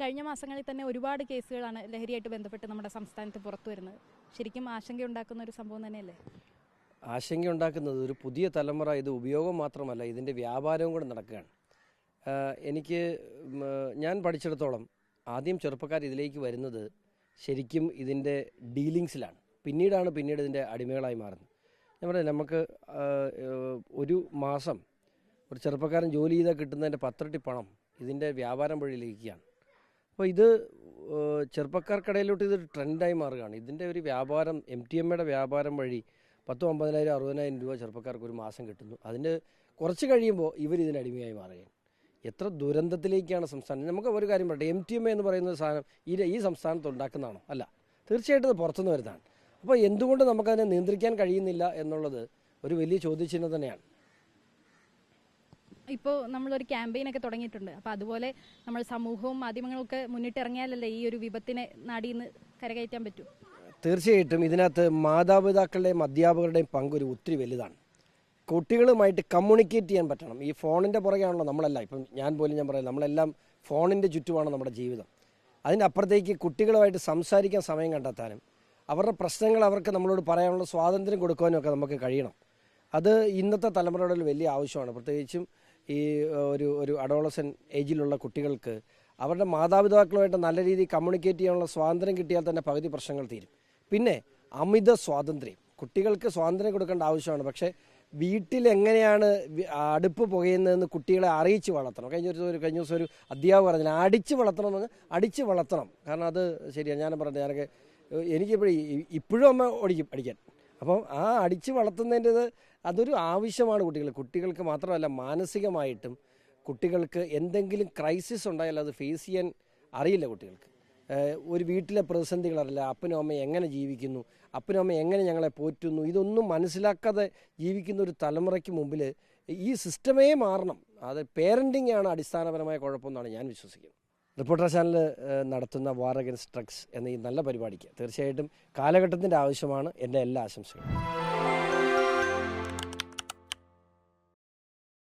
കഴിഞ്ഞ മാസങ്ങളിൽ തന്നെ ഒരുപാട് കേസുകളാണ് ലഹരിയായിട്ട് ബന്ധപ്പെട്ട് നമ്മുടെ സംസ്ഥാനത്ത് പുറത്തു വരുന്നത്. ശരിക്കും ആശങ്കയുണ്ടാക്കുന്ന ഒരു സംഭവം തന്നെയല്ലേ? ആശങ്കയുണ്ടാക്കുന്നത് ഒരു പുതിയ തലമുറ ഇത് ഉപയോഗം മാത്രമല്ല, ഇതിൻ്റെ വ്യാപാരവും കൂടെ നടക്കുകയാണ്. ഞാൻ പഠിച്ചിടത്തോളം ആദ്യം ചെറുപ്പക്കാർ ഇതിലേക്ക് വരുന്നത് ശരിക്കും ഇതിൻ്റെ ഡീലിങ്സിലാണ്. പിന്നീട് ഇതിൻ്റെ അടിമകളായി മാറുന്നത്. ഞാൻ പറയാം, നമുക്ക് ഒരു മാസം ഒരു ചെറുപ്പക്കാരൻ ജോലി ചെയ്താൽ കിട്ടുന്നതിൻ്റെ 10 ഇരട്ടി പണം ഇതിൻ്റെ വ്യാപാരം വഴിയിലേക്കാണ്. അപ്പോൾ ഇത് ചെറുപ്പക്കാർക്കിടയിലോട്ട് ഇതൊരു ട്രെൻഡായി മാറുകയാണ്. ഇതിൻ്റെ ഒരു വ്യാപാരം, MTMയുടെ വ്യാപാരം വഴി 10,000, 50,000, 60,000 രൂപ ചെറുപ്പക്കാർക്ക് ഒരു മാസം കിട്ടുന്നു. അതിന് കുറച്ച് കഴിയുമ്പോൾ ഇവരിതിന് അടിമയായി മാറുകയാണ്. എത്ര ദുരന്തത്തിലേക്കാണ് സംസ്ഥാനം. നമുക്ക് ഒരു കാര്യം പറയട്ടെ, MTMA എന്ന് പറയുന്ന സാധനം ഈ സംസ്ഥാനത്ത് ഉണ്ടാക്കുന്നതാണോ? അല്ല, തീർച്ചയായിട്ടും അത് പുറത്തുനിന്ന് വരുന്നതാണ്. അപ്പോൾ എന്തുകൊണ്ട് നമുക്കതിനെ നിയന്ത്രിക്കാൻ കഴിയുന്നില്ല എന്നുള്ളത് ഒരു വലിയ ചോദ്യചിഹ്നം തന്നെയാണ്. ഇപ്പോൾ നമ്മളൊരു ക്യാമ്പയിനൊക്കെ തുടങ്ങിയിട്ടുണ്ട്. അപ്പോൾ അതുപോലെ നമ്മൾ സമൂഹവും മാധ്യമങ്ങളും ഒക്കെ മുന്നിട്ടിറങ്ങിയാലല്ലേ ഈ ഒരു വിപത്തിനെ നാടിയിൽ നിന്ന് കരകയറ്റാൻ പറ്റൂ? തീർച്ചയായിട്ടും ഇതിനകത്ത് മാതാപിതാക്കളുടെയും അധ്യാപകരുടെയും പങ്കൊരു ഒത്തിരി വലുതാണ്. കുട്ടികളുമായിട്ട് കമ്മ്യൂണിക്കേറ്റ് ചെയ്യാൻ പറ്റണം. ഈ ഫോണിൻ്റെ പുറകെയാണല്ലോ നമ്മളെല്ലാം. ഇപ്പം ഞാൻ പറയാം, നമ്മളെല്ലാം ഫോണിൻ്റെ ചുറ്റുമാണ് നമ്മുടെ ജീവിതം. അതിനപ്പുറത്തേക്ക് കുട്ടികളുമായിട്ട് സംസാരിക്കാൻ സമയം കണ്ടെത്താനും അവരുടെ പ്രശ്നങ്ങൾ അവർക്ക് നമ്മളോട് പറയാനുള്ള സ്വാതന്ത്ര്യം കൊടുക്കാനും ഒക്കെ നമുക്ക് കഴിയണം. അത് ഇന്നത്തെ തലമുറയുടെ ഒരു വലിയ ആവശ്യമാണ്. പ്രത്യേകിച്ചും ഈ ഒരു അഡോളസൻ ഏജിലുള്ള കുട്ടികൾക്ക് അവരുടെ മാതാപിതാക്കളുമായിട്ട് നല്ല രീതിയിൽ കമ്മ്യൂണിക്കേറ്റ് ചെയ്യാനുള്ള സ്വാതന്ത്ര്യം കിട്ടിയാൽ തന്നെ പകുതി പ്രശ്നങ്ങൾ തീരും. പിന്നെ അമിത സ്വാതന്ത്ര്യം, കുട്ടികൾക്ക് സ്വാതന്ത്ര്യം കൊടുക്കേണ്ട ആവശ്യമാണ്. പക്ഷേ വീട്ടിലെങ്ങനെയാണ് അടുപ്പ് പുകയുന്നതെന്ന് കുട്ടികളെ അറിയിച്ച് വളർത്തണം. കഴിഞ്ഞ ദിവസം ഒരു അധ്യാപകർ പറഞ്ഞില്ല, അടിച്ച് വളർത്തണം എന്ന് പറഞ്ഞാൽ അടിച്ച് വളർത്തണം. കാരണം അത് ശരിയാണ്. ഞാൻ പറഞ്ഞത്, ഇപ്പോഴും അമ്മ അടിക്കാൻ. അപ്പം ആ അടിച്ച് വളർത്തുന്നതിൻ്റെത് അതൊരു ആവശ്യമാണ് കുട്ടികൾക്ക് മാത്രമല്ല, മാനസികമായിട്ടും കുട്ടികൾക്ക് എന്തെങ്കിലും ക്രൈസിസ് ഉണ്ടായാൽ അത് ഫേസ് ചെയ്യാൻ അറിയില്ല കുട്ടികൾക്ക്. ഒരു വീട്ടിലെ പ്രതിസന്ധികളറിയില്ല. അപ്പനും അമ്മയും എങ്ങനെ ജീവിക്കുന്നു, അപ്പനും അമ്മയും എങ്ങനെ ഞങ്ങളെ പോറ്റുന്നു, ഇതൊന്നും മനസ്സിലാക്കാതെ ജീവിക്കുന്ന ഒരു തലമുറയ്ക്ക് മുമ്പിൽ ഈ സിസ്റ്റമേ മാറണം. അത് പേരൻറ്റിംഗ് ആണ് അടിസ്ഥാനപരമായ കുഴപ്പമെന്നാണ് ഞാൻ വിശ്വസിക്കുന്നത്. റിപ്പോർട്ടർ ചാനൽ നടത്തുന്ന വാർ അഗൈൻസ്റ്റ് ഡ്രഗ്സ് എന്ന ഈ നല്ല പരിപാടിക്ക് തീർച്ചയായിട്ടും കാലഘട്ടത്തിൻ്റെ ആവശ്യമാണ്. എൻ്റെ എല്ലാ ആശംസകളും.